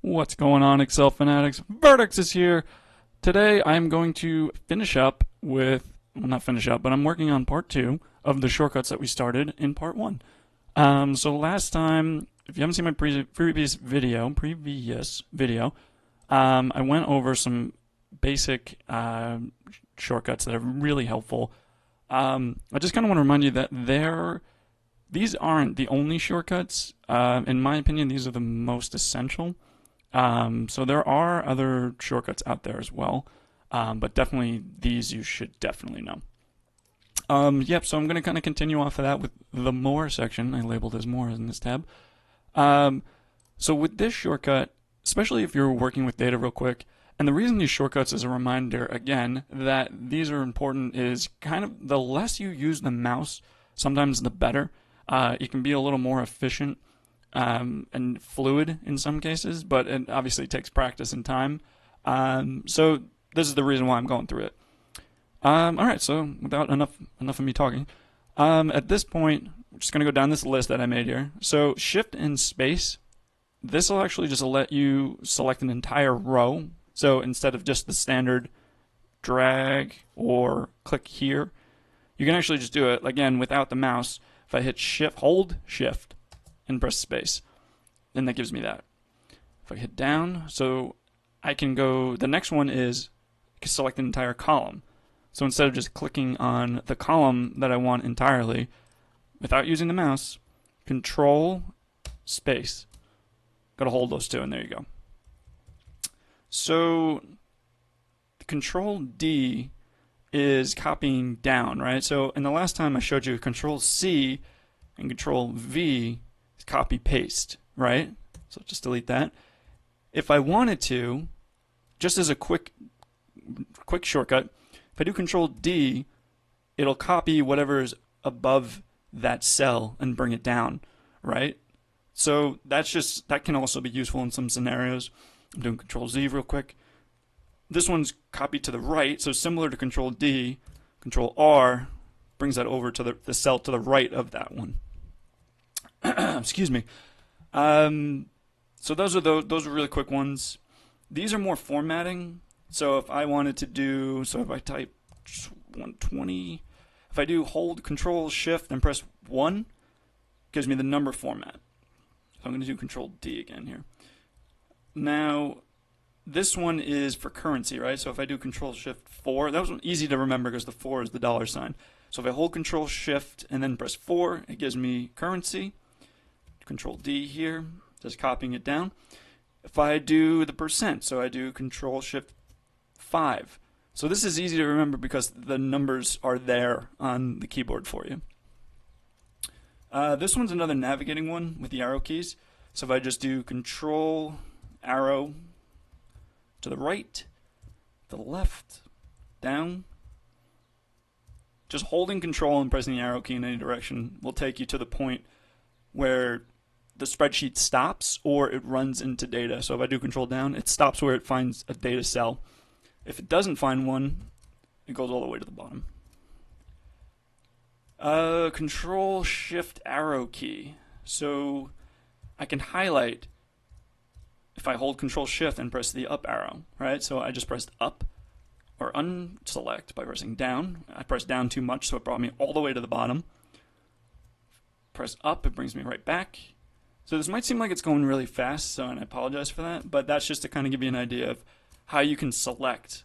What's going on, Excel fanatics? Vertex is here. Today I'm going to finish up with, well, not finish up, but I'm working on part 2 of the shortcuts that we started in part 1. So last time, if you haven't seen my previous video, I went over some basic shortcuts that are really helpful. I just kind of want to remind you that these aren't the only shortcuts. In my opinion, these are the most essential. So there are other shortcuts out there as well, but definitely these you should definitely know. Yep, so I'm going to kind of continue off of that with the more section. I labeled as more in this tab. So with this shortcut, especially if you're working with data real quick, and the reason these shortcuts is a reminder, again, that these are important is kind of the less you use the mouse, sometimes the better. You can be a little more efficient and fluid in some cases, but it obviously takes practice and time. So this is the reason why I'm going through it. All right, so without enough of me talking, at this point, I'm just going to go down this list that I made here. So Shift and Space, this will actually just let you select an entire row. So instead of just the standard drag or click here, you can actually just do it, again, without the mouse. If I hit Shift, hold Shift, and press space, then that gives me that. If I hit down, so I can go, the next one is select an entire column. So instead of just clicking on the column that I want entirely, without using the mouse, Control space. Got to hold those two, and there you go. So Control D is copying down, right? So in the last time I showed you Control C and Control V is copy paste, right? So just delete that. If I wanted to, just as a quick shortcut, if I do Control D, it'll copy whatever is above that cell and bring it down, right? So that can also be useful in some scenarios. I'm doing Control Z real quick. This one's copied to the right, so similar to Control D, Control R brings that over to the cell to the right of that one. Excuse me. So those are really quick ones. These are more formatting. So if I wanted to do, so if I type 120, if I do hold Control Shift and press 1, it gives me the number format. So I'm going to do Control D again here. Now, this one is for currency, right? So if I do Control Shift 4, that was easy to remember because the 4 is the $sign. So if I hold Control Shift and then press 4, it gives me currency. Control D here, just copying it down. If I do the percent, so I do Control Shift 5. So this is easy to remember because the numbers are there on the keyboard for you. This one's another navigating one with the arrow keys. So if I just do Control Arrow to the right, the left, down, just holding Control and pressing the arrow key in any direction will take you to the point where the spreadsheet stops or it runs into data. So if I do Control down, it stops where it finds a data cell. If it doesn't find one, it goes all the way to the bottom. Control Shift Arrow Key. So I can highlight if I hold Control Shift and press the up arrow, right? So I just pressed up or unselect by pressing down. I pressed down too much, so it brought me all the way to the bottom. Press up, it brings me right back. So this might seem like it's going really fast, and I apologize for that, but that's just to kind of give you an idea of how you can select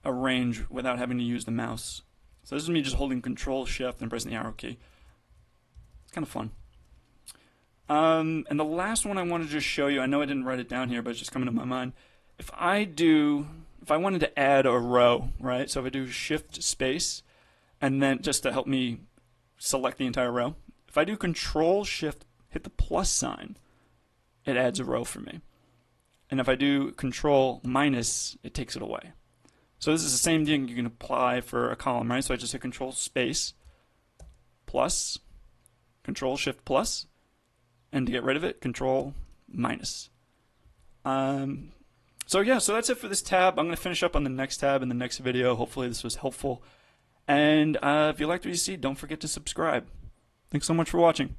a range without having to use the mouse. So this is me just holding Control Shift and pressing the arrow key. It's kind of fun. And the last one I wanted to just show you, I know I didn't write it down here, but it's just coming to my mind. If I wanted to add a row, right? So if I do Shift Space, and then just to help me select the entire row, if I do Control Shift, hit the plus sign, it adds a row for me. And if I do Control minus, it takes it away. So this is the same thing you can apply for a column, right? So I just hit Control Space, plus, Control Shift plus, and to get rid of it, Control minus. So yeah, so that's it for this tab. I'm going to finish up on the next tab in the next video. Hopefully this was helpful. And if you liked what you see, don't forget to subscribe. Thanks so much for watching.